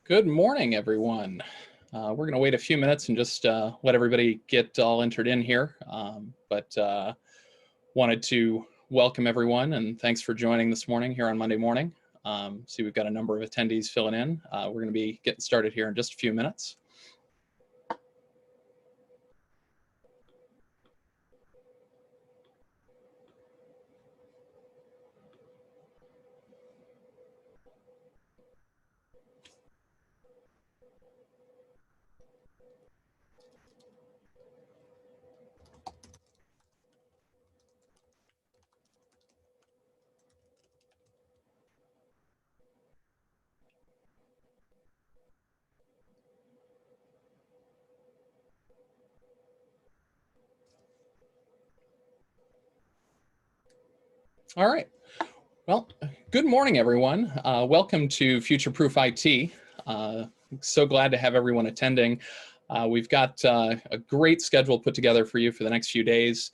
Good morning, everyone. We're going to wait a few minutes and just let everybody get all entered in here. But wanted to welcome everyone and thanks for joining this morning here on Monday morning. See, we've got a number of attendees filling in. We're going to be getting started here in just a few minutes. All right. Well, good morning, everyone. Welcome to Futureproof IT. So glad to have everyone attending. We've got a great schedule put together for you for the next few days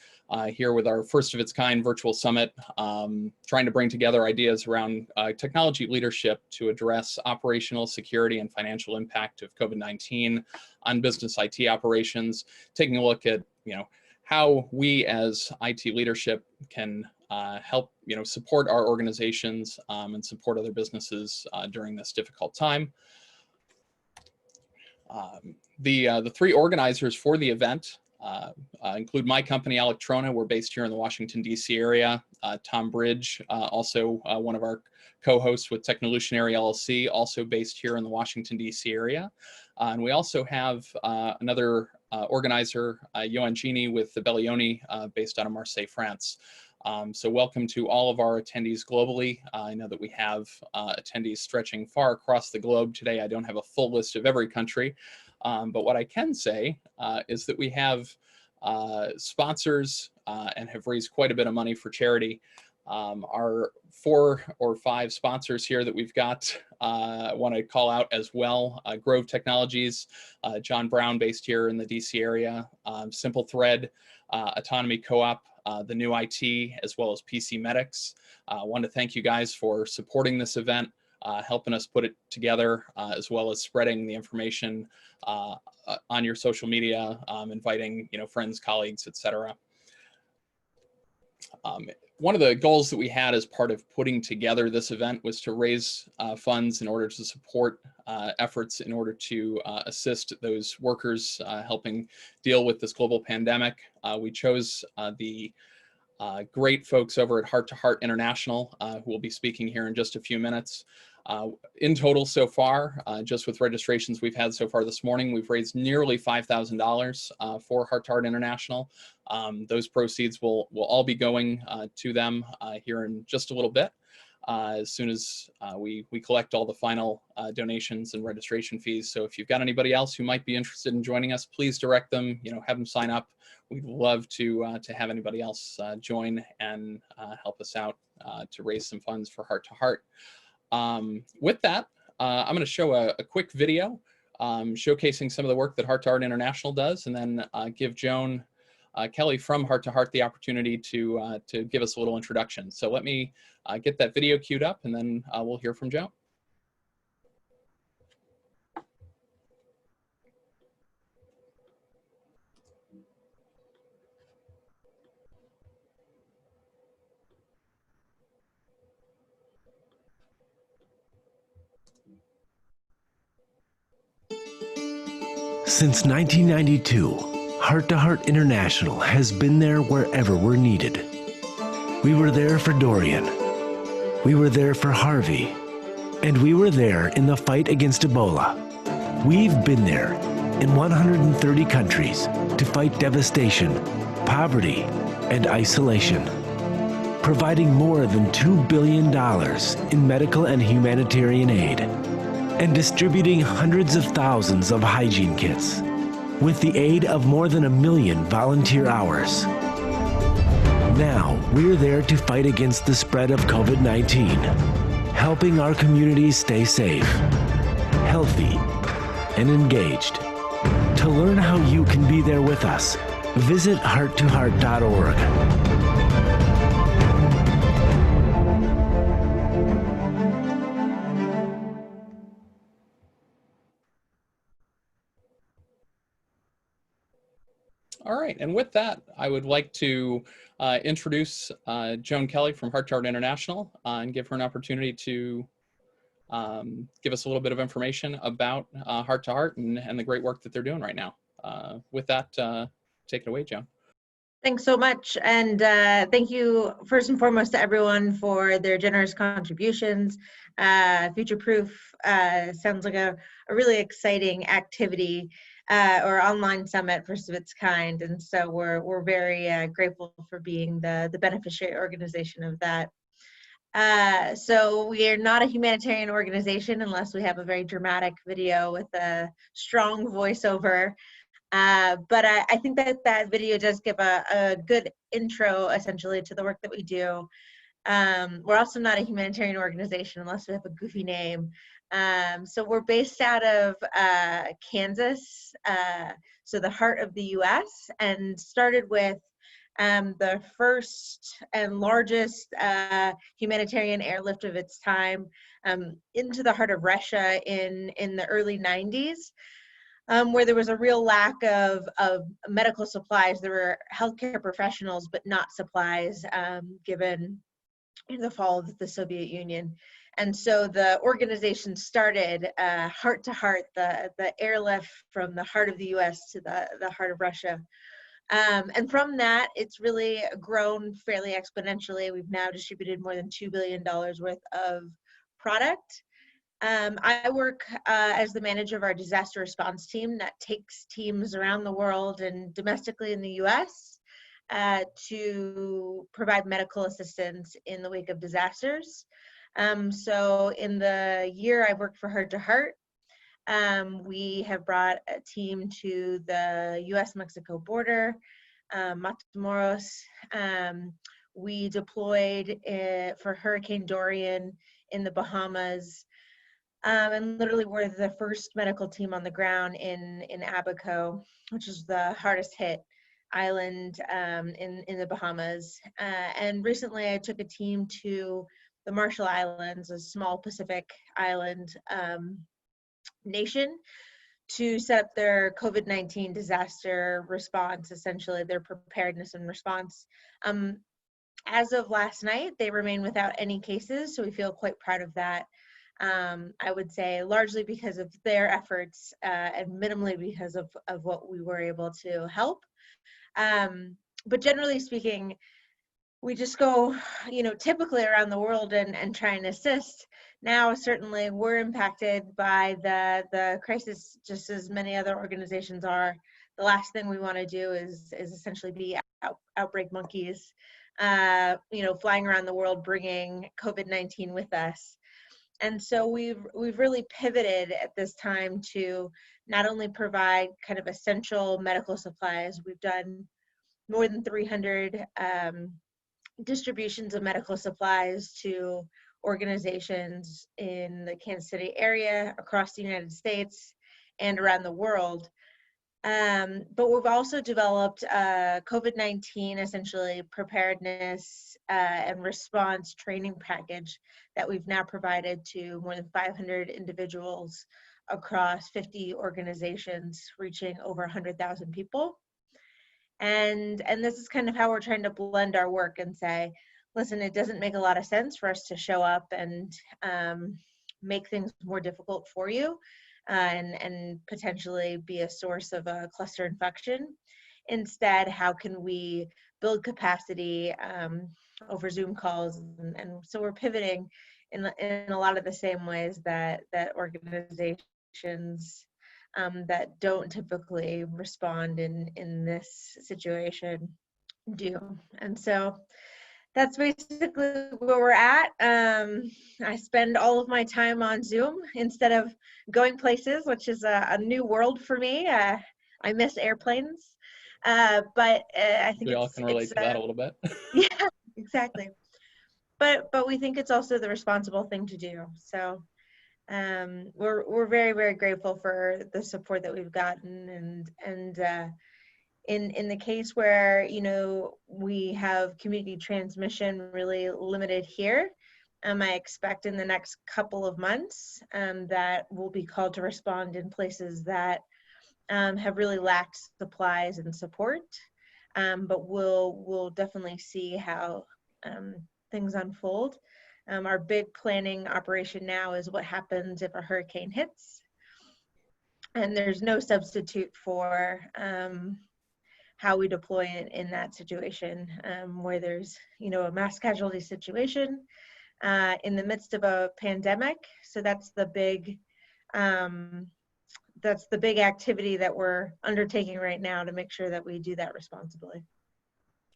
here with our first of its kind virtual summit, trying to bring together ideas around technology leadership to address operational security and financial impact of COVID-19 on business IT operations, taking a look at, how we as IT leadership can help, support our organizations and support other businesses during this difficult time. The three organizers for the event include my company, Electrona. We're based here in the Washington, D.C. area. Tom Bridge, also one of our co-hosts with Technolutionary LLC, also based here in the Washington, D.C. area. And we also have another organizer, Yoann Gini with the Bellioni, based out of Marseille, France. So welcome to all of our attendees globally. I know that we have attendees stretching far across the globe today. I don't have a full list of every country, but what I can say is that we have sponsors and have raised quite a bit of money for charity. Our 4 or 5 sponsors here that we've got, I want to call out as well. Grove Technologies, John Brown based here in the DC area, Simple Thread, Autonomy Co-op, the New IT, as well as PC Medics. I want to thank you guys for supporting this event, helping us put it together, as well as spreading the information on your social media, inviting friends, colleagues, etc. One of the goals that we had as part of putting together this event was to raise funds in order to support efforts in order to assist those workers helping deal with this global pandemic. We chose the great folks over at Heart to Heart International, who will be speaking here in just a few minutes. In total so far, just with registrations we've had so far this morning, we've raised nearly $5,000 for Heart to Heart International. Those proceeds will all be going to them here in just a little bit, as soon as we collect all the final donations and registration fees. So if you've got anybody else who might be interested in joining us, please direct them, have them sign up. We'd love to have anybody else join and help us out to raise some funds for Heart to Heart. With that, I'm going to show a quick video showcasing some of the work that Heart to Heart International does, and then give Joan Kelly from Heart to Heart the opportunity to give us a little introduction. So let me get that video queued up, and then we'll hear from Joan. Since 1992, Heart to Heart International has been there wherever we're needed. We were there for Dorian. We were there for Harvey. And we were there in the fight against Ebola. We've been there in 130 countries to fight devastation, poverty, and isolation, providing more than $2 billion in medical and humanitarian aid, and distributing hundreds of thousands of hygiene kits, with the aid of more than 1 million volunteer hours. Now, we're there to fight against the spread of COVID-19, helping our communities stay safe, healthy, and engaged. To learn how you can be there with us, visit hearttoheart.org. All right, and with that, I would like to introduce Joan Kelly from Heart to Heart International and give her an opportunity to give us a little bit of information about Heart to Heart and the great work that they're doing right now. With that, take it away, Joan. Thanks so much. And thank you first and foremost to everyone for their generous contributions. Futureproof sounds like a really exciting activity or online summit, first of its kind. And so we're very grateful for being the beneficiary organization of that. So we are not a humanitarian organization unless we have a very dramatic video with a strong voiceover. But I think that video does give a good intro, essentially, to the work that we do. We're also not a humanitarian organization unless we have a goofy name. So we're based out of Kansas, so the heart of the US, and started with the first and largest humanitarian airlift of its time into the heart of Russia in the early 90s. Where there was a real lack of medical supplies. There were healthcare professionals, but not supplies, given the fall of the Soviet Union. And so the organization started Heart to Heart, the airlift from the heart of the US to the heart of Russia. And from that, it's really grown fairly exponentially. We've now distributed more than $2 billion worth of product. I work as the manager of our disaster response team that takes teams around the world and domestically in the US to provide medical assistance in the wake of disasters. So in the year I worked for Heart to Heart, we have brought a team to the US-Mexico border, Matamoros. We deployed for Hurricane Dorian in the Bahamas. And literally we're the first medical team on the ground in Abaco, which is the hardest hit island in the Bahamas. And recently I took a team to the Marshall Islands, a small Pacific island nation, to set up their COVID-19 disaster response, essentially their preparedness and response. As of last night, they remain without any cases, so we feel quite proud of that. I would say largely because of their efforts and minimally because of what we were able to help. But generally speaking, we just go, typically around the world and try and assist. Now, certainly, we're impacted by the crisis just as many other organizations are. The last thing we want to do is essentially be outbreak monkeys, flying around the world bringing COVID-19 with us. And so we've really pivoted at this time to not only provide kind of essential medical supplies. We've done more than 300 distributions of medical supplies to organizations in the Kansas City area, across the United States, and around the world. But we've also developed a COVID-19 essentially preparedness and response training package that we've now provided to more than 500 individuals across 50 organizations, reaching over 100,000 people. And this is kind of how we're trying to blend our work and say, listen, it doesn't make a lot of sense for us to show up and make things more difficult for you. And potentially be a source of a cluster infection. Instead, how can we build capacity over Zoom calls? And so we're pivoting in a lot of the same ways that organizations that don't typically respond in this situation do. And so that's basically where we're at. I spend all of my time on Zoom instead of going places, which is a new world for me. I miss airplanes, but I think we all can relate to that a little bit. Yeah, exactly. But we think it's also the responsible thing to do. So we're very, very grateful for the support that we've gotten, and in the case where we have community transmission really limited here, I expect in the next couple of months that we'll be called to respond in places that have really lacked supplies and support, but we'll definitely see how things unfold. Our big planning operation now is what happens if a hurricane hits, and there's no substitute for how we deploy it in that situation, where there's, you know, a mass casualty situation in the midst of a pandemic. So that's the big activity that we're undertaking right now to make sure that we do that responsibly.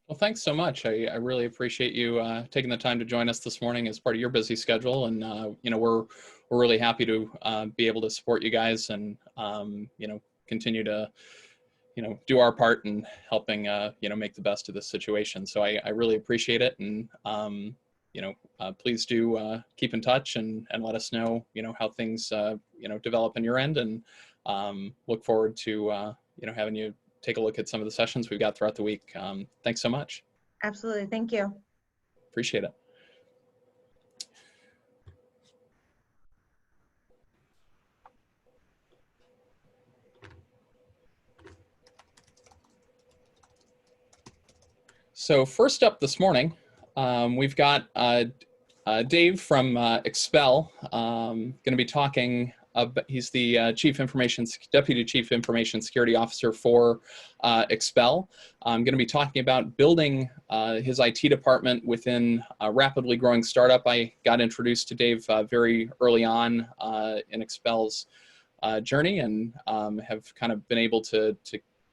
Well, thanks so much. I really appreciate you taking the time to join us this morning as part of your busy schedule. And, you know, we're really happy to be able to support you guys and, you know, continue to, you know, do our part in helping, you know, make the best of this situation. So I really appreciate it. And, you know, please do keep in touch and let us know, you know, how things, you know, develop on your end, and look forward to, you know, having you take a look at some of the sessions we've got throughout the week. Thanks so much. Absolutely. Thank you. Appreciate it. So first up this morning, we've got Dave from Expel, going to be talking about, he's the Deputy Chief Information Security Officer for Expel. I'm going to be talking about building his IT department within a rapidly growing startup. I got introduced to Dave very early on in Expel's journey, and have kind of been able to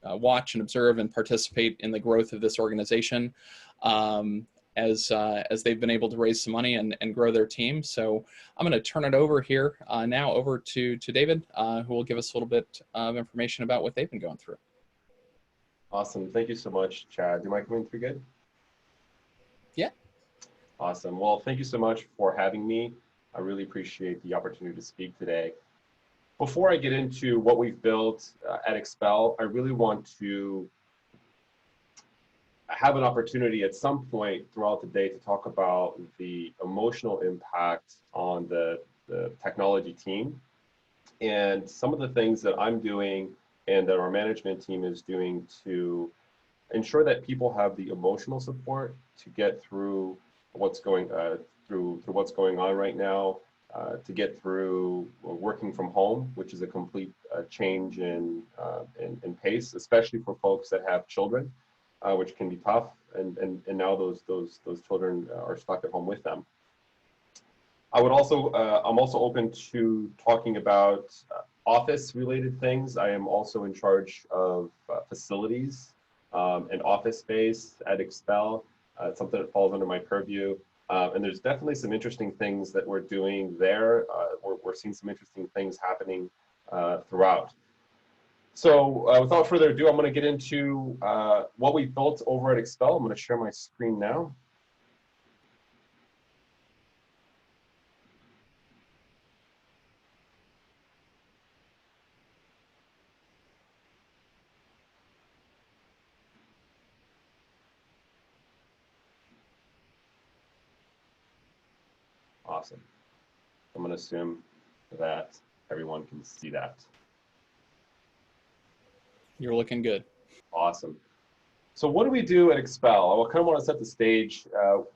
watch and observe and participate in the growth of this organization as they've been able to raise some money and grow their team. So I'm going to turn it over here now over to David, who will give us a little bit of information about what they've been going through. Awesome. Thank you so much, Chad. Am I coming through good? Yeah. Awesome. Well, thank you so much for having me. I really appreciate the opportunity to speak today. Before I get into what we've built at Expel, I really want to have an opportunity at some point throughout the day to talk about the emotional impact on the technology team and some of the things that I'm doing and that our management team is doing to ensure that people have the emotional support to get through what's going through what's going on right now, to get through working from home, which is a complete change in pace, especially for folks that have children, which can be tough. And now those children are stuck at home with them. I'm also open to talking about office-related things. I am also in charge of facilities and office space at Expel. It's something that falls under my purview. And there's definitely some interesting things that we're doing there. We're seeing some interesting things happening throughout. So without further ado, I'm going to get into what we built over at Expel. I'm going to share my screen now. Awesome. I'm going to assume that everyone can see that. You're looking good. Awesome. So what do we do at Expel? I kind of want to set the stage.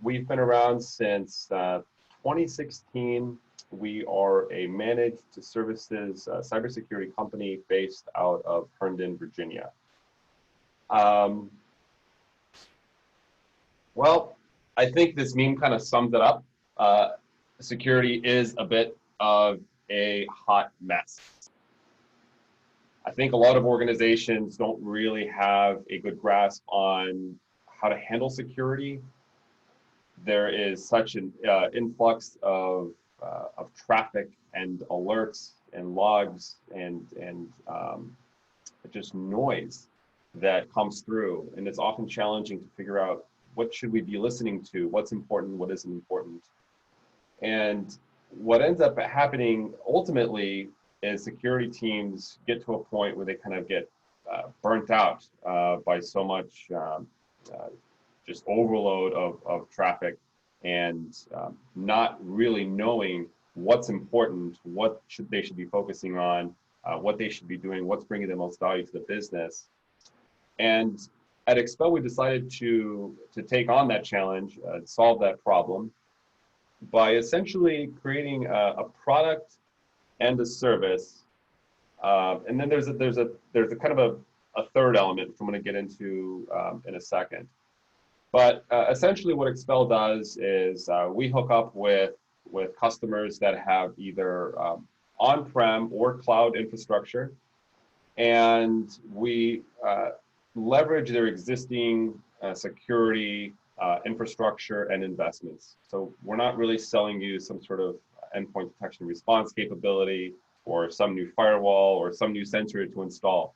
We've been around since 2016. We are a managed services cybersecurity company based out of Herndon, Virginia. Well, I think this meme kind of sums it up. Security is a bit of a hot mess. I think a lot of organizations don't really have a good grasp on how to handle security. There is such an influx of traffic and alerts and logs and just noise that comes through, and it's often challenging to figure out what should we be listening to, what's important, what isn't important. And what ends up happening ultimately is security teams get to a point where they kind of get burnt out by so much just overload of traffic and not really knowing what's important, what they should be focusing on, what they should be doing, what's bringing the most value to the business. And at Expel, we decided to take on that challenge, solve that problem by essentially creating a product and a service. And then there's a kind of a third element, which I'm going to get into in a second. But essentially what Expel does is we hook up with customers that have either on-prem or cloud infrastructure, and we leverage their existing security, infrastructure, and investments. So we're not really selling you some sort of endpoint detection and response capability or some new firewall or some new sensor to install.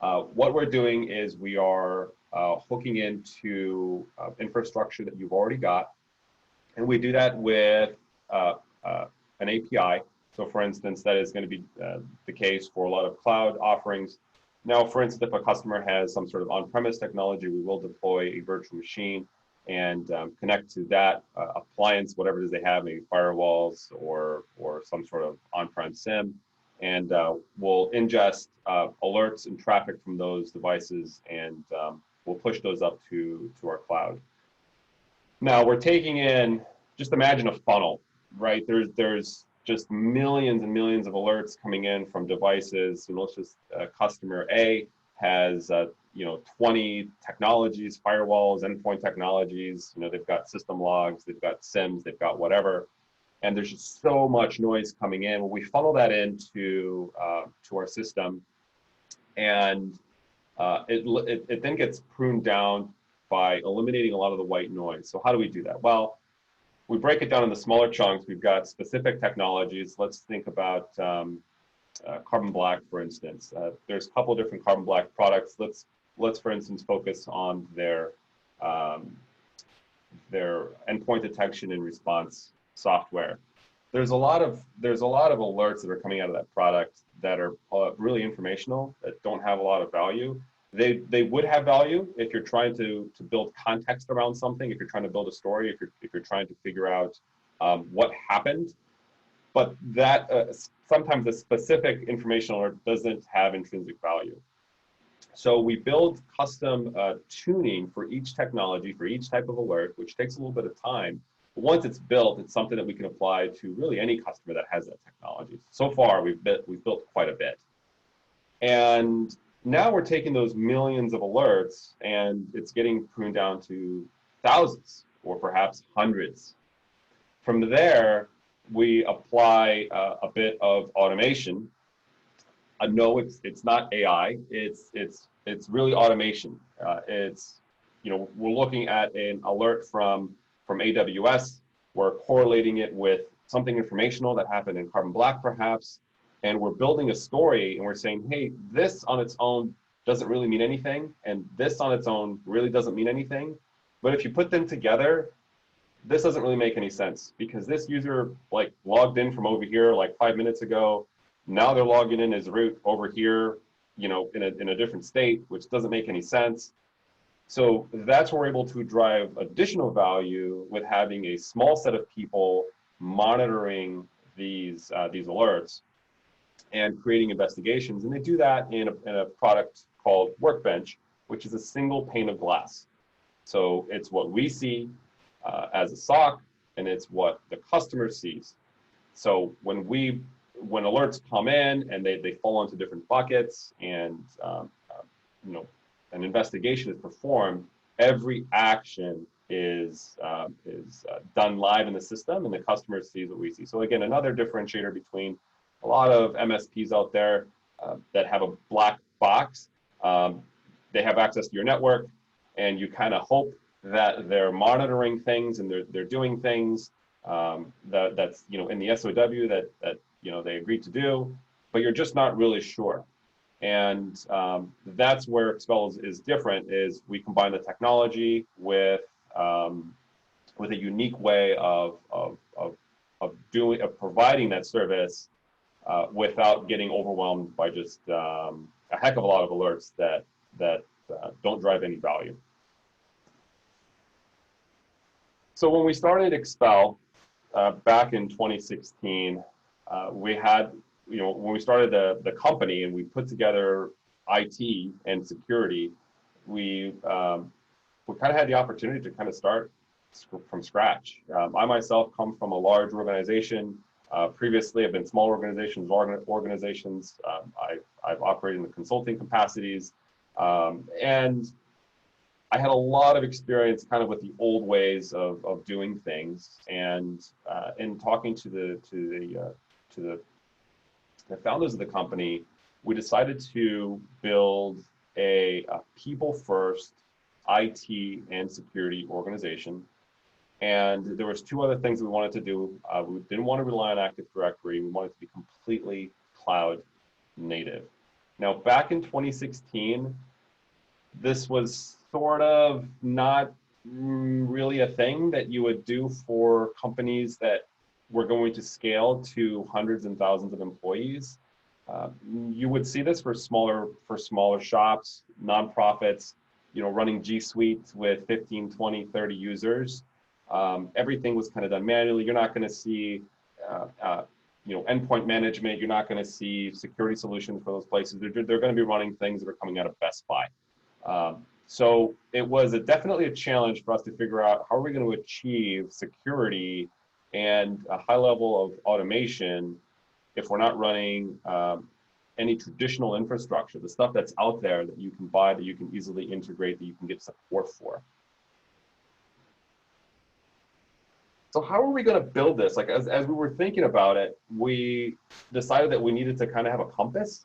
What we're doing is we are hooking into infrastructure that you've already got, and we do that with an API. So for instance, that is going to be the case for a lot of cloud offerings. Now, for instance, if a customer has some sort of on-premise technology, we will deploy a virtual machine and connect to that appliance, whatever it is they have, maybe firewalls or some sort of on-prem SIM, and we'll ingest alerts and traffic from those devices, and we'll push those up to our cloud. Now, we're taking in, just imagine a funnel, right? There's just millions and millions of alerts coming in from devices. And let's just customer A has 20 technologies, firewalls, endpoint technologies. They've got system logs, they've got SIMs, they've got whatever, and there's just so much noise coming in. Well, we funnel that into to our system, and it then gets pruned down by eliminating a lot of the white noise. So how do we do that? Well, we break it down into smaller chunks. We've got specific technologies. Let's think about carbon black, for instance. There's a couple of different carbon black products. Let's for instance focus on their endpoint detection and response software. There's a lot of alerts that are coming out of that product that are really informational, that don't have a lot of value. They would have value if you're trying to build context around something, if you're trying to build a story, if you're trying to figure out what happened. But that sometimes the specific information alert doesn't have intrinsic value. So we build custom tuning for each technology, for each type of alert, which takes a little bit of time. But once it's built, it's something that we can apply to really any customer that has that technology. So far, we've built quite a bit. And now we're taking those millions of alerts and it's getting pruned down to thousands or perhaps hundreds. From there, we apply a bit of automation. No, it's not AI. It's really automation. We're looking at an alert from AWS. We're correlating it with something informational that happened in carbon black, perhaps, and we're building a story. And we're saying, hey, this on its own doesn't really mean anything, and this on its own really doesn't mean anything. But if you put them together, this doesn't really make any sense, because this user logged in from over here 5 minutes ago. Now they're logging in as root over here, in a different state, which doesn't make any sense. So that's where we're able to drive additional value with having a small set of people monitoring these alerts and creating investigations. And they do that in a product called Workbench, which is a single pane of glass. So it's what we see as a SOC, and it's what the customer sees. So when alerts come in and they fall into different buckets, and an investigation is performed, every action is done live in the system, and the customer sees what we see. So again, another differentiator between a lot of MSPs out there that have a black box. They have access to your network, and you kind of hope that they're monitoring things and they're doing things that's in the SOW that they agreed to do, but you're just not really sure. And that's where Expel is different. Is we combine the technology with a unique way of providing that service without getting overwhelmed by just a heck of a lot of alerts that don't drive any value. So when we started Expel back in 2016, we had when we started the company and we put together IT and security, we kind of had the opportunity to kind of start from scratch. I myself come from a large organization. Previously, I've been small organizations, large organizations. I've operated in the consulting capacities, and I had a lot of experience kind of with the old ways of doing things. And in talking to the founders of the company, we decided to build a people-first IT and security organization. And there was two other things we wanted to do. We didn't want to rely on Active Directory. We wanted to be completely cloud native. Now, back in 2016, this was sort of not really a thing that you would do for companies that were going to scale to hundreds and thousands of employees. You would see this for smaller shops, nonprofits, running G Suite with 15, 20, 30 users. Everything was kind of done manually. You're not going to see, endpoint management. You're not going to see security solutions for those places. They're going to be running things that are coming out of Best Buy. So it was definitely a challenge for us to figure out how are we going to achieve security and a high level of automation if we're not running any traditional infrastructure, the stuff that's out there that you can buy, that you can easily integrate, that you can get support for. So how are we going to build this? Like as we were thinking about it, we decided that we needed to kind of have a compass.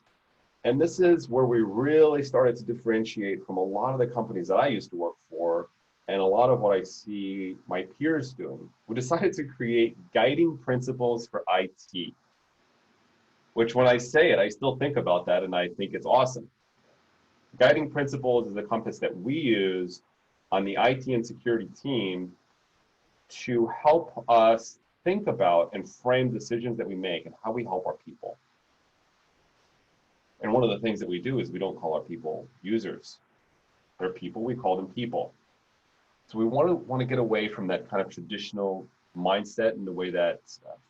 And this is where we really started to differentiate from a lot of the companies that I used to work for and a lot of what I see my peers doing. We decided to create guiding principles for IT, which when I say it, I still think about that and I think it's awesome. Guiding principles is the compass that we use on the IT and security team to help us think about and frame decisions that we make and how we help our people. And one of the things that we do is we don't call our people users. They're people, we call them people. So we want to get away from that kind of traditional mindset and the way that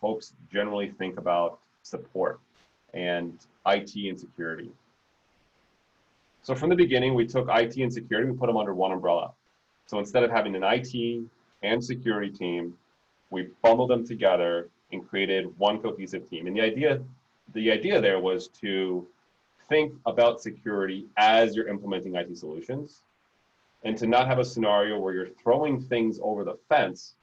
folks generally think about support and IT and security. So from the beginning, we took IT and security, we put them under one umbrella. So instead of having an IT and security team, we bundled them together and created one cohesive team. And the idea there was to think about security as you're implementing IT solutions and to not have a scenario where you're throwing things over the fence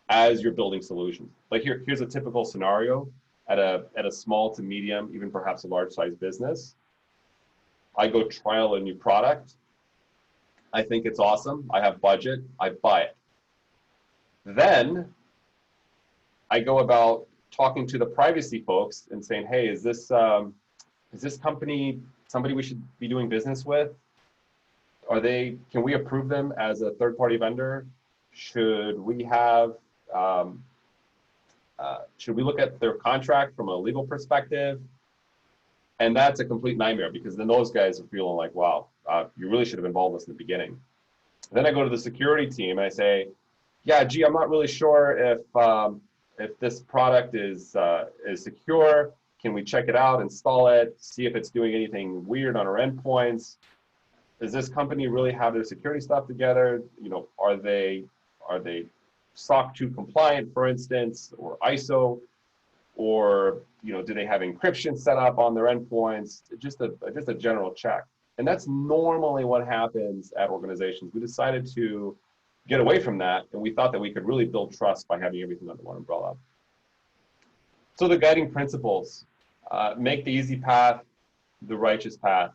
as you're building solutions. Like here's a typical scenario at a small to medium, even perhaps a large size business. I go trial a new product. I think it's awesome. I have budget. I buy it. Then I go about talking to the privacy folks and saying, hey, is this company somebody we should be doing business with? Can we approve them as a third-party vendor? Should we look at their contract from a legal perspective? And that's a complete nightmare because then those guys are feeling like, wow, you really should have involved us in the beginning. Then I go to the security team and I say, yeah, gee, I'm not really sure if this product is secure. Can we check it out, install it, see if it's doing anything weird on our endpoints? Does this company really have their security stuff together? Are they SOC 2 compliant, for instance, or ISO, or do they have encryption set up on their endpoints? Just a general check. And that's normally what happens at organizations. We decided to get away from that, and we thought that we could really build trust by having everything under one umbrella. So the guiding principles, make the easy path the righteous path.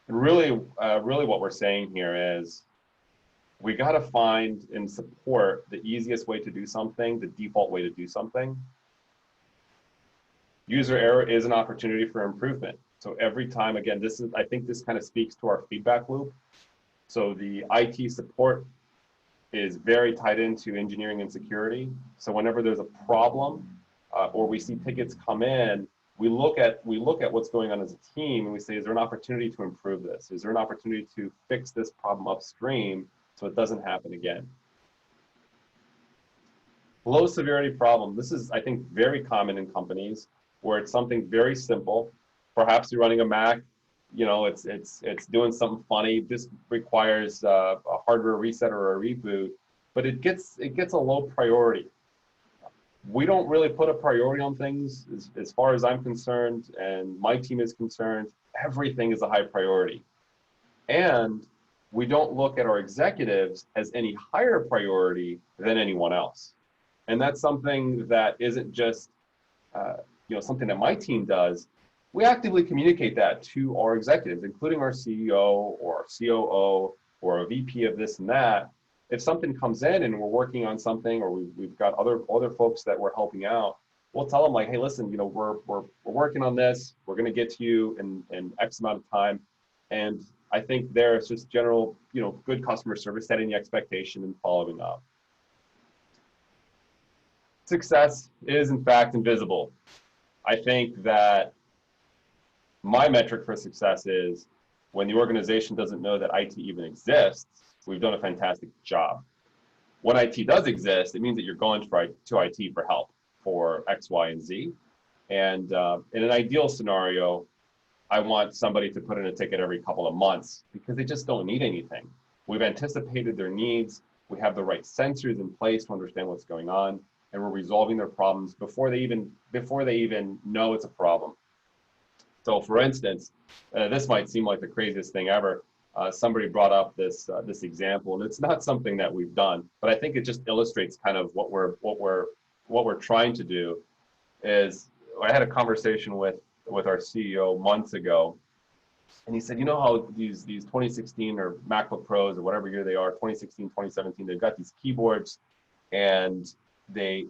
And really what we're saying here is we got to find and support the easiest way to do something, the default way to do something. User error is an opportunity for improvement. So every time, again, I think this kind of speaks to our feedback loop. So the IT support is very tied into engineering and security. So whenever there's a problem or we see tickets come in, we look at what's going on as a team and we say, is there an opportunity to improve this? Is there an opportunity to fix this problem upstream so it doesn't happen again? Low severity problem. This is, I think, very common in companies. where it's something very simple. Perhaps you're running a Mac, you know, it's doing something funny. This requires a hardware reset or a reboot, but it gets a low priority. We don't really put a priority on things as far as I'm concerned, and my team is concerned. Everything is a high priority, and we don't look at our executives as any higher priority than anyone else. And that's something that isn't just you know, something that my team does. We actively communicate that to our executives, including our CEO or our COO or a VP of this and that. If something comes in and we're working on something, or we've got other folks that we're helping out, we'll tell them like, hey, listen, you know, we're working on this. We're going to get to you in X amount of time. And I think there's just general, you know, good customer service, setting the expectation and following up. Success is in fact invisible. I think that my metric for success is when the organization doesn't know that IT even exists, we've done a fantastic job. When IT does exist, it means that you're going to IT for help for X, Y, and Z. And in an ideal scenario, I want somebody to put in a ticket every couple of months because they just don't need anything. We've anticipated their needs. We have the right sensors in place to understand what's going on, and we're resolving their problems before they even know it's a problem. So for instance, this might seem like the craziest thing ever. Somebody brought up this example, and it's not something that we've done, but I think it just illustrates kind of what we're trying to do. Is I had a conversation with our CEO months ago, and he said, you know how these 2016 or MacBook Pros or whatever year they are, 2016, 2017, they've got these keyboards, and they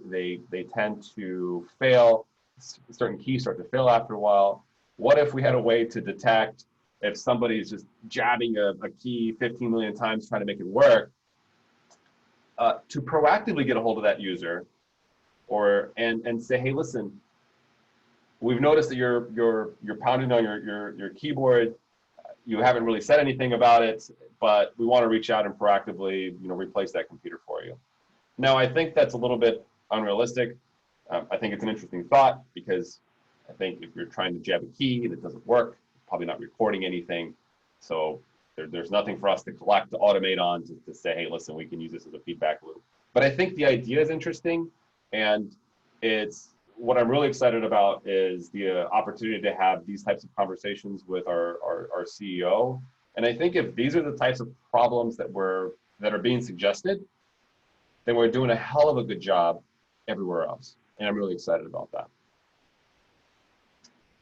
tend to fail. Certain keys start to fail after a while. What if we had a way to detect if somebody's just jabbing a key 15 million times trying to make it work, to proactively get a hold of that user, and say, hey, listen, we've noticed that you're pounding on your keyboard. You haven't really said anything about it, but we want to reach out and proactively, you know, replace that computer for you. Now, I think that's a little bit unrealistic. I think it's an interesting thought, because I think if you're trying to jab a key and it doesn't work, probably not recording anything. So there's nothing for us to collect, to automate on, to say, hey, listen, we can use this as a feedback loop. But I think the idea is interesting, and it's what I'm really excited about is the opportunity to have these types of conversations with our CEO. And I think if these are the types of problems that are being suggested, then we're doing a hell of a good job everywhere else. And I'm really excited about that.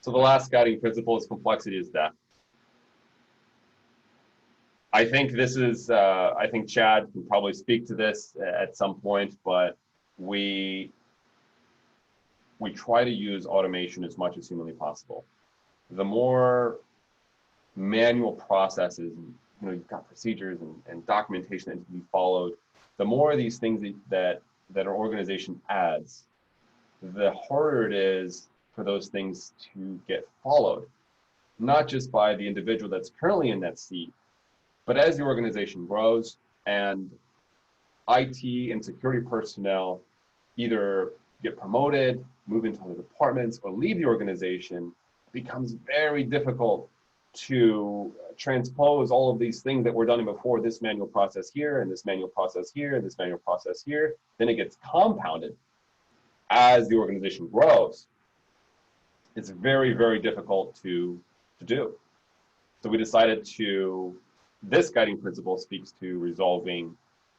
So the last guiding principle is complexity is death. I think this is, I think Chad can probably speak to this at some point, but we try to use automation as much as humanly possible. The more manual processes, you know, you've got procedures and documentation that need to be followed, the more of these things that our organization adds, the harder it is for those things to get followed, not just by the individual that's currently in that seat, but as the organization grows and IT and security personnel either get promoted, move into other departments, or leave the organization, it becomes very difficult to transpose all of these things that were done before, this manual process here, and this manual process here, and this manual process here. Then it gets compounded as the organization grows. It's very, very difficult to do. So we decided this guiding principle speaks to resolving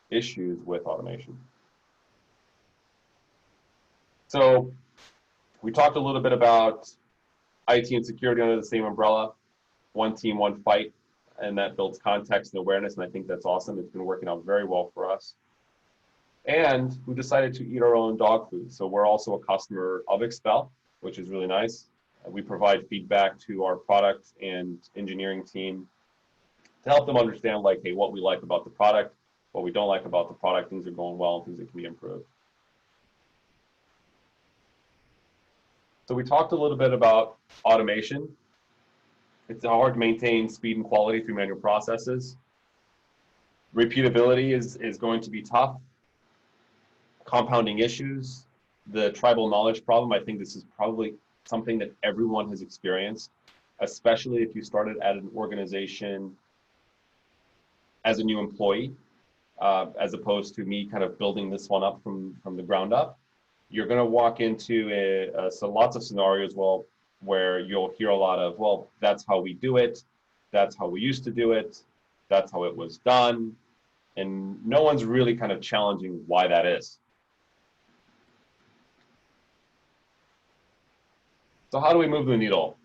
issues with automation. So we talked a little bit about IT and security under the same umbrella, one team, one fight, and that builds context and awareness, and I think that's awesome. It's been working out very well for us. And we decided to eat our own dog food. So we're also a customer of Expel, which is really nice. We provide feedback to our product and engineering team to help them understand, like, hey, what we like about the product, what we don't like about the product, things are going well, and things that can be improved. So we talked a little bit about automation. It's hard to maintain speed and quality through manual processes. Repeatability is going to be tough. Compounding issues, the tribal knowledge problem, I think this is probably something that everyone has experienced, especially if you started at an organization as a new employee, as opposed to me kind of building this one up from the ground up. You're going to walk into so lots of scenarios, well, where you'll hear a lot of, well, that's how we do it. That's how we used to do it. That's how it was done. And no one's really kind of challenging why that is. So how do we move the needle?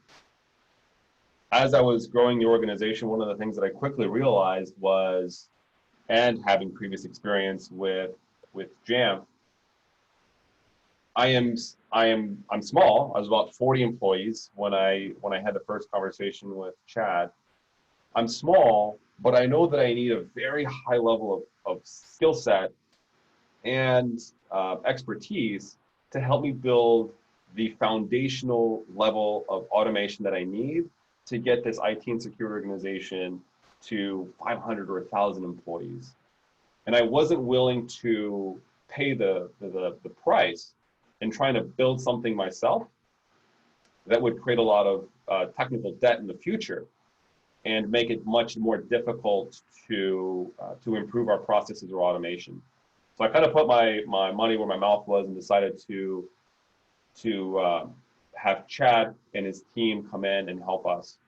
As I was growing the organization, one of the things that I quickly realized was, and having previous experience with Jamf, I'm small. I was about 40 employees when I had the first conversation with Chad. I'm small, but I know that I need a very high level of skill set and expertise to help me build the foundational level of automation that I need to get this IT and security organization to 500 or 1,000 employees. And I wasn't willing to pay the price in trying to build something myself that would create a lot of technical debt in the future and make it much more difficult to improve our processes or automation. So I kind of put my money where my mouth was and decided to have Chad and his team come in and help us.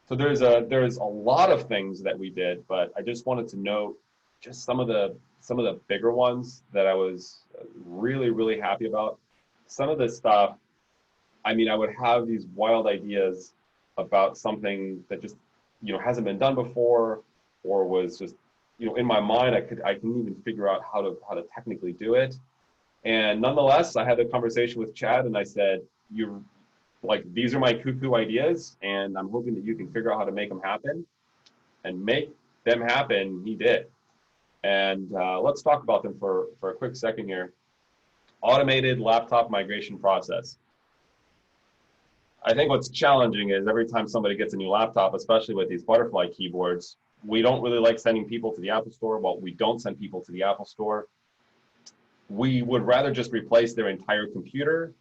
So there's a lot of things that we did, but I just wanted to note just some of the bigger ones that I was really, really happy about. Some of this stuff, I mean, I would have these wild ideas about something that just, hasn't been done before, or was just, in my mind, I couldn't even figure out how to technically do it. And nonetheless, I had a conversation with Chad and I said, these are my cuckoo ideas, and I'm hoping that you can figure out how to make them happen. And make them happen, he did. And let's talk about them for a quick second here. Automated laptop migration process. I think what's challenging is every time somebody gets a new laptop, especially with these butterfly keyboards, we don't really like sending people to the Apple Store. Well, we don't send people to the Apple Store. We would rather just replace their entire computer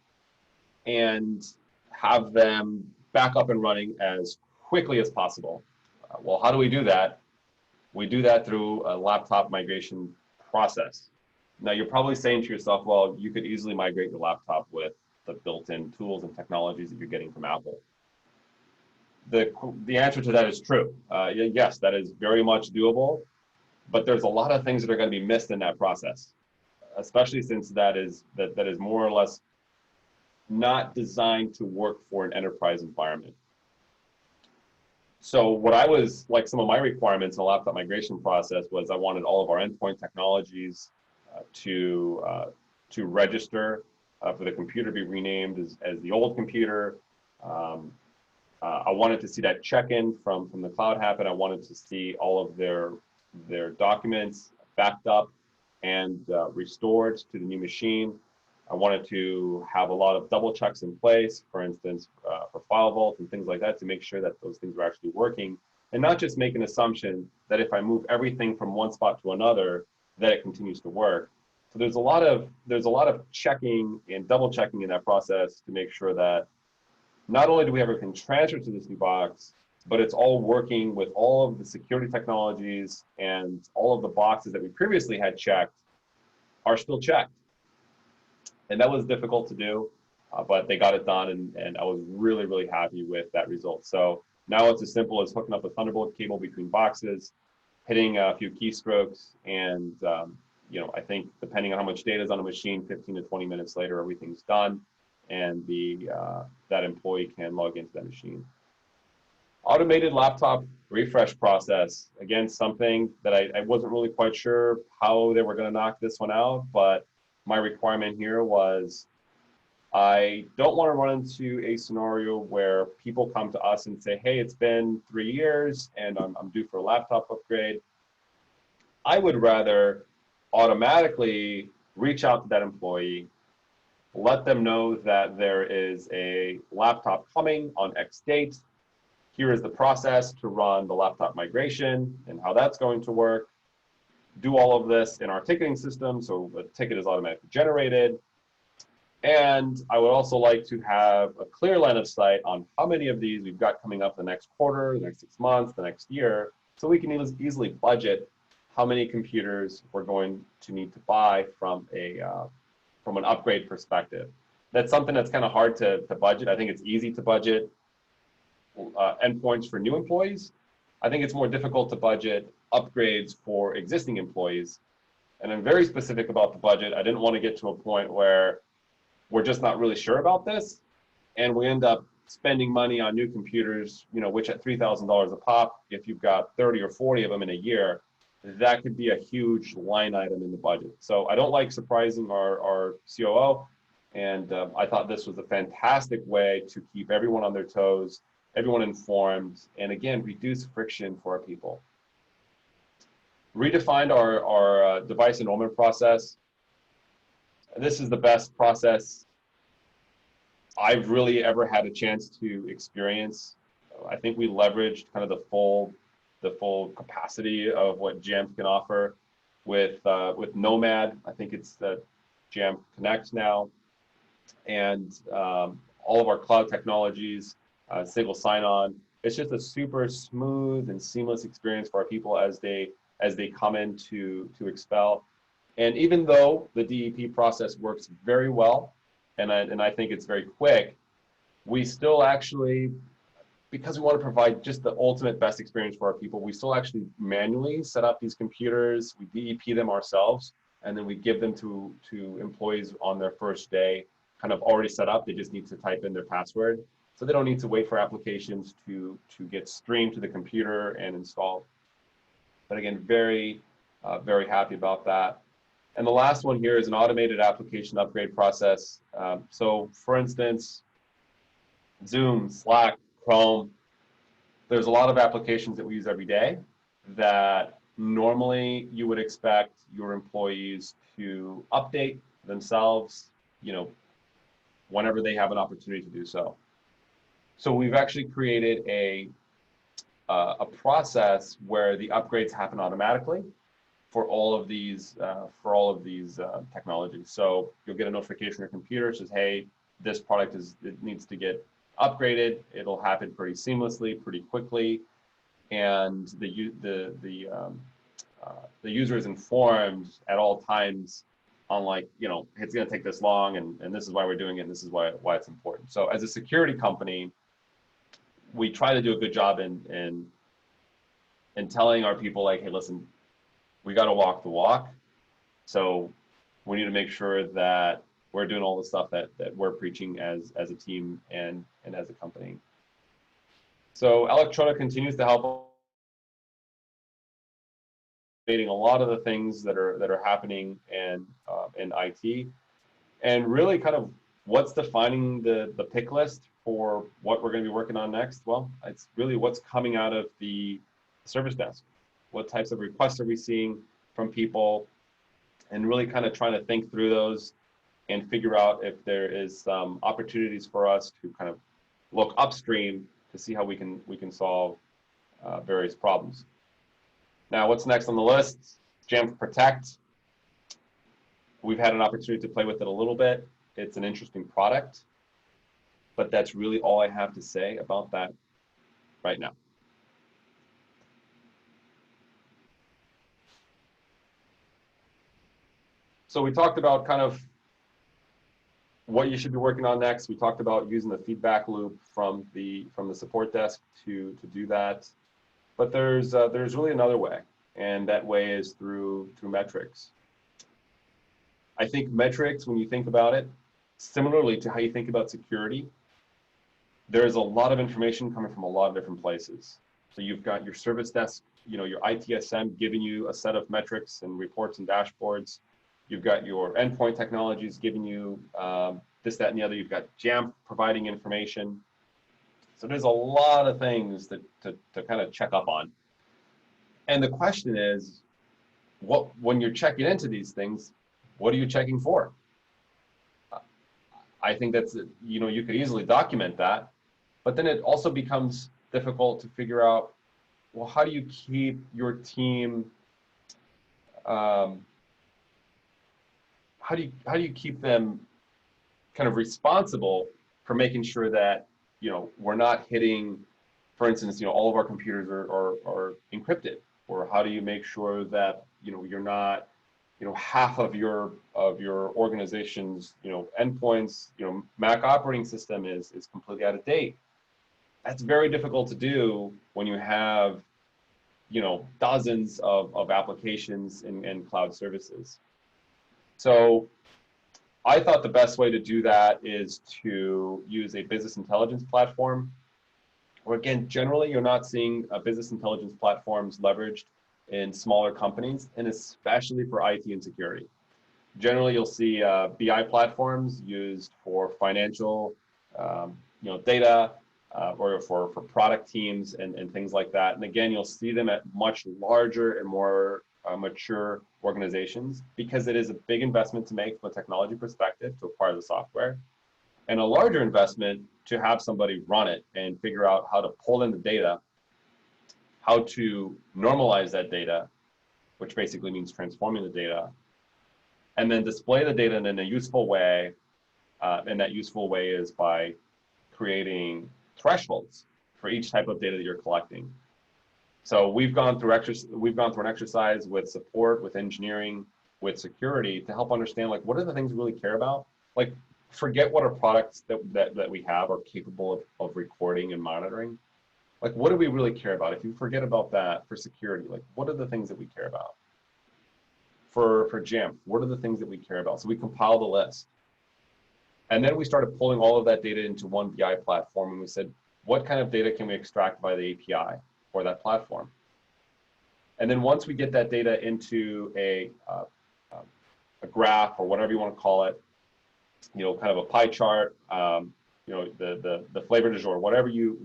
and have them back up and running as quickly as possible. Well, how do we do that? We do that through a laptop migration process. Now, you're probably saying to yourself, well, you could easily migrate your laptop with the built-in tools and technologies that you're getting from Apple. The answer to that is true. Yes, that is very much doable, but there's a lot of things that are going to be missed in that process, especially since that is more or less not designed to work for an enterprise environment. So what I was, like some of my requirements in the laptop migration process was I wanted all of our endpoint technologies to register for the computer to be renamed as the old computer. I wanted to see that check-in from the cloud happen. I wanted to see all of their documents backed up and restored to the new machine. I wanted to have a lot of double checks in place, for instance, for file vault and things like that, to make sure that those things were actually working, and not just make an assumption that if I move everything from one spot to another, that it continues to work. So there's a lot of checking and double checking in that process to make sure that not only do we have everything transferred to this new box, but it's all working with all of the security technologies, and all of the boxes that we previously had checked are still checked. And that was difficult to do, but they got it done, and I was really, really happy with that result. So now it's as simple as hooking up a Thunderbolt cable between boxes, hitting a few keystrokes, and I think depending on how much data is on a machine, 15 to 20 minutes later, everything's done, and that employee can log into that machine. Automated laptop refresh process. Again, something that I wasn't really quite sure how they were going to knock this one out, but my requirement here was I don't want to run into a scenario where people come to us and say, hey, it's been 3 years and I'm due for a laptop upgrade. I would rather automatically reach out to that employee, let them know that there is a laptop coming on X date. Here is the process to run the laptop migration and how that's going to work. Do all of this in our ticketing system, so the ticket is automatically generated. And I would also like to have a clear line of sight on how many of these we've got coming up the next quarter, the next 6 months, the next year, so we can easily budget how many computers we're going to need to buy from an upgrade perspective. That's something that's kind of hard to budget. I think it's easy to budget endpoints for new employees. I think it's more difficult to budget upgrades for existing employees. And I'm very specific about the budget. I didn't want to get to a point where we're just not really sure about this, and we end up spending money on new computers, which at $3,000 a pop, if you've got 30 or 40 of them in a year, that could be a huge line item in the budget. So I don't like surprising our COO, and I thought this was a fantastic way to keep everyone on their toes, everyone informed, and again, reduce friction for our people. Redefined our device enrollment process. This is the best process I've really ever had a chance to experience. I think we leveraged kind of the full capacity of what Jamf can offer with Nomad. I think it's the Jamf Connect now, and all of our cloud technologies, single sign-on. It's just a super smooth and seamless experience for our people as they come into Expel. And even though the DEP process works very well, and I think it's very quick, we still actually, because we want to provide just the ultimate best experience for our people, we still actually manually set up these computers, we DEP them ourselves, and then we give them to employees on their first day, kind of already set up. They just need to type in their password. So they don't need to wait for applications to get streamed to the computer and installed. But again, very happy about that. And the last one here is an automated application upgrade process. So for instance, Zoom, Slack, Chrome, there's a lot of applications that we use every day that normally you would expect your employees to update themselves, whenever they have an opportunity to do so. So we've actually created a process where the upgrades happen automatically for all of these technologies. So you'll get a notification on your computer that says, hey, this product needs to get upgraded. It'll happen pretty seamlessly, pretty quickly, and the user is informed at all times on it's going to take this long, and this is why we're doing it, and this is why it's important. So as a security company, we try to do a good job in telling our people, hey, listen, we got to walk the walk. So we need to make sure that we're doing all the stuff that we're preaching as a team and as a company. So Electroda continues to help a lot of the things that are happening in IT, and really kind of what's defining the pick list for what we're going to be working on next. Well, it's really what's coming out of the service desk. What types of requests are we seeing from people, and really kind of trying to think through those and figure out if there is some opportunities for us to kind of look upstream to see how we can solve various problems. Now, what's next on the list? Jamf Protect. We've had an opportunity to play with it a little bit. It's an interesting product, but that's really all I have to say about that right now. So we talked about kind of what you should be working on next. We talked about using the feedback loop from the support desk to do that. But there's really another way, and that way is through metrics. I think metrics, when you think about it, similarly to how you think about security, there's a lot of information coming from a lot of different places. So you've got your service desk, your ITSM giving you a set of metrics and reports and dashboards. You've got your endpoint technologies giving you this, that, and the other. You've got Jamf providing information. So there's a lot of things to kind of check up on. And the question is, when you're checking into these things, what are you checking for? I think that's, you could easily document that, but then it also becomes difficult to figure out, well, how do you keep your team, how do you keep them kind of responsible for making sure that, you know, we're not hitting, for instance, you know, all of our computers are encrypted, or how do you make sure that, you know, you're not, you know, half of your organization's, you know, endpoints, you know, Mac operating system is completely out of date. That's very difficult to do when you have, you know, dozens of applications and cloud services. So I thought the best way to do that is to use a business intelligence platform, where again, generally you're not seeing business intelligence platforms leveraged in smaller companies, and especially for IT and security. Generally, you'll see BI platforms used for financial, you know, data, or for product teams and things like that. And again, you'll see them at much larger and more mature organizations, because it is a big investment to make from a technology perspective to acquire the software, and a larger investment to have somebody run it and figure out how to pull in the data, how to normalize that data, which basically means transforming the data, and then display the data in a useful way. And that useful way is by creating thresholds for each type of data that you're collecting. So we've gone through an exercise with support, with engineering, with security, to help understand, like, what are the things we really care about? Like, forget what our products that we have are capable of recording and monitoring. Like, what do we really care about? If you forget about that for security, like, what are the things that we care about? For Jamf, what are the things that we care about? So we compiled a list. And then we started pulling all of that data into one BI platform, and we said, what kind of data can we extract by the API for that platform? And then once we get that data into a graph, or whatever you want to call it, you know, kind of a pie chart, you know, the flavor du jour, however you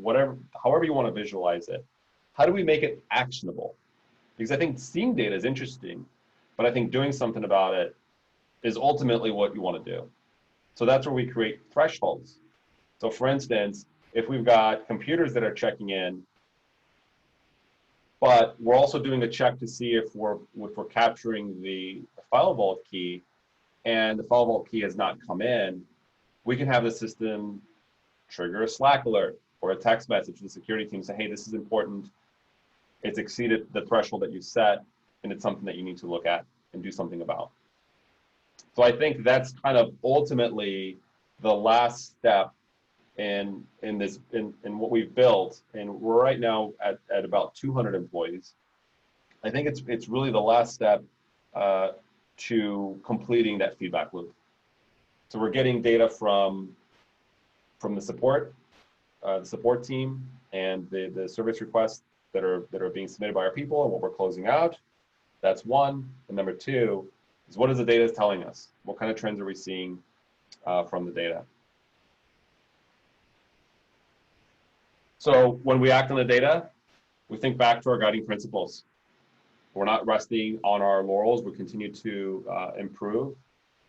want to visualize it, how do we make it actionable? Because I think seeing data is interesting, but I think doing something about it is ultimately what you want to do. So that's where we create thresholds. So for instance, if we've got computers that are checking in, but we're also doing a check to see if we're capturing the file vault key, and the file vault key has not come in, we can have the system trigger a Slack alert or a text message to the security team, say, hey, this is important. It's exceeded the threshold that you set, and it's something that you need to look at and do something about. So I think that's kind of ultimately the last step in what we've built, and we're right now at about 200 employees. I think it's really the last step to completing that feedback loop. So we're getting data from the support team, and the service requests that are being submitted by our people, and what we're closing out. That's one. And number two is, what is the data telling us? What kind of trends are we seeing from the data? So when we act on the data, we think back to our guiding principles. We're not resting on our laurels. We continue to improve.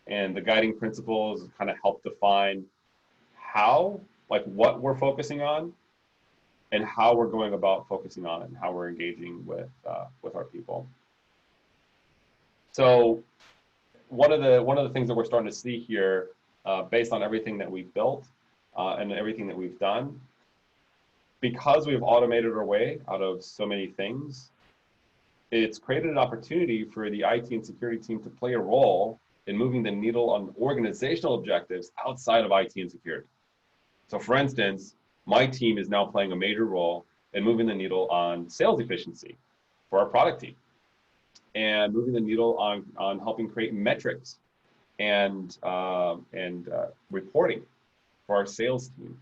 And the guiding principles kind of help define how, like, what we're focusing on, and how we're going about focusing on it, and how we're engaging with our people. So one of the things that we're starting to see here, based on everything that we've built and everything that we've done, because we've automated our way out of so many things, it's created an opportunity for the IT and security team to play a role in moving the needle on organizational objectives outside of IT and security. So for instance, my team is now playing a major role in moving the needle on sales efficiency for our product team, and moving the needle on helping create metrics and reporting for our sales team.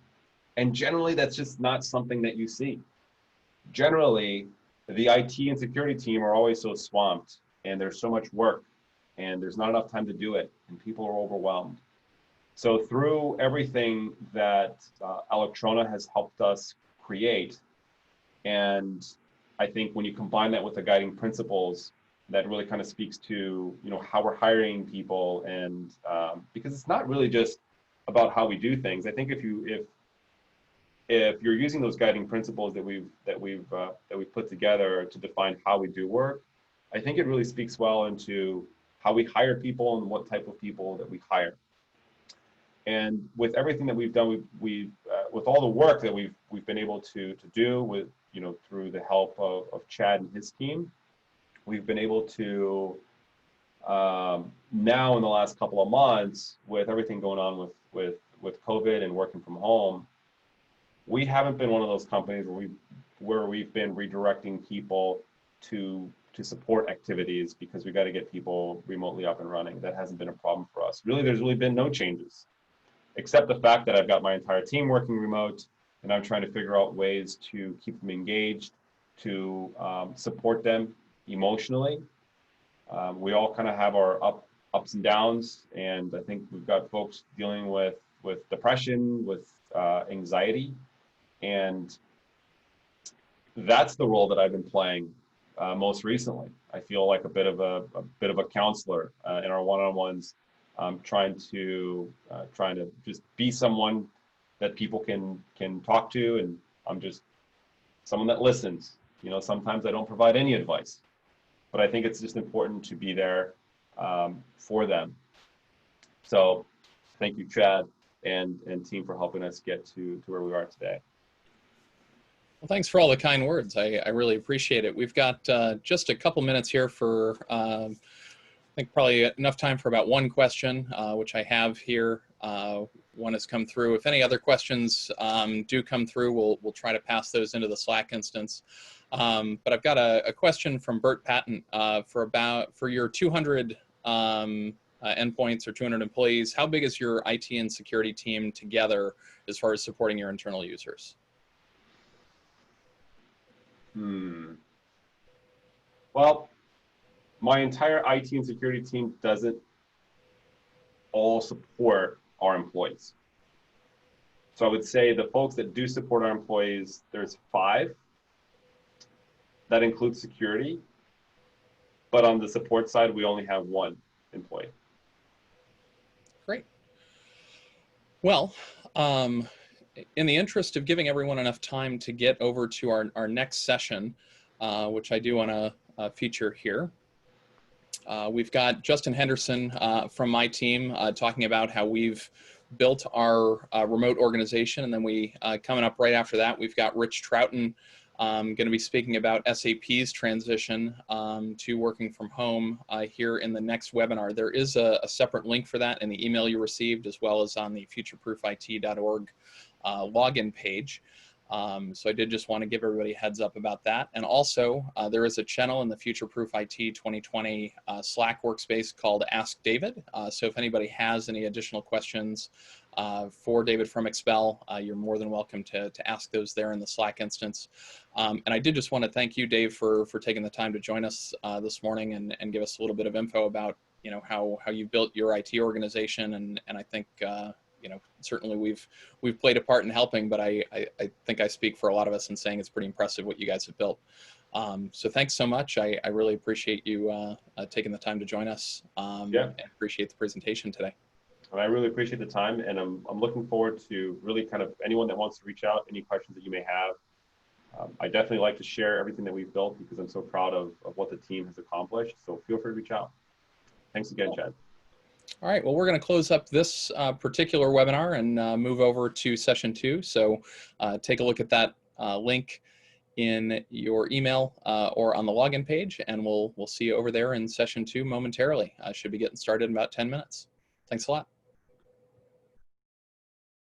And generally, that's just not something that you see. Generally, the IT and security team are always so swamped, and there's so much work, and there's not enough time to do it, and people are overwhelmed. So through everything that Electrona has helped us create, and I think when you combine that with the guiding principles, that really kind of speaks to, you know, how we're hiring people, and because it's not really just about how we do things. I think if you're using those guiding principles that we've put together to define how we do work, I think it really speaks well into how we hire people and what type of people that we hire. And with everything that we've done, with all the work that we've been able to do with, through the help of Chad and his team, we've been able to now in the last couple of months, with everything going on with COVID and working from home, we haven't been one of those companies where we've been redirecting people to support activities because we got to get people remotely up and running. That hasn't been a problem for us. Really, there's really been no changes, except the fact that I've got my entire team working remote, and I'm trying to figure out ways to keep them engaged, to support them emotionally. We all kind of have our ups and downs, and I think we've got folks dealing with depression, with anxiety, and that's the role that I've been playing most recently. I feel like a bit of a counselor in our one-on-ones, trying to just be someone that people can talk to, and I'm just someone that listens. Sometimes I don't provide any advice, but I think it's just important to be there for them. So thank you, Chad and team, for helping us get to where we are today. Well, thanks for all the kind words. I really appreciate it. We've got just a couple minutes here for, I think probably enough time for about one question, which I have here. One has come through. If any other questions do come through, we'll try to pass those into the Slack instance. But I've got a question from Bert Patton for your 200 endpoints or 200 employees. How big is your IT and security team together as far as supporting your internal users? Well, my entire IT and security team doesn't all support our employees. So I would say the folks that do support our employees, there's 5. That includes security. But on the support side, we only have 1 employee. Great. Well, in the interest of giving everyone enough time to get over to our next session, which I do want to feature here, we've got Justin Henderson from my team talking about how we've built our remote organization. And then coming up right after that, we've got Rich Troughton going to be speaking about SAP's transition to working from home here in the next webinar. There is a separate link for that in the email you received, as well as on the futureproofit.org login page. So I did just want to give everybody a heads up about that. And also, there is a channel in the Futureproof IT 2020 Slack workspace called Ask David. So if anybody has any additional questions for David from Expel, you're more than welcome to ask those there in the Slack instance. And I did just want to thank you, Dave, for taking the time to join us this morning and give us a little bit of info about how you built your IT organization. And I think certainly we've played a part in helping, but I think I speak for a lot of us in saying it's pretty impressive what you guys have built. So thanks so much. I really appreciate you taking the time to join us. And appreciate the presentation today. And I really appreciate the time, and I'm looking forward to really kind of anyone that wants to reach out, any questions that you may have. I definitely like to share everything that we've built because I'm so proud of what the team has accomplished. So feel free to reach out. Thanks again, Chad. All right, well, we're going to close up this particular webinar and move over to session 2. So take a look at that link in your email or on the login page, and we'll see you over there in session 2 momentarily. Should be getting started in about 10 minutes. Thanks a lot.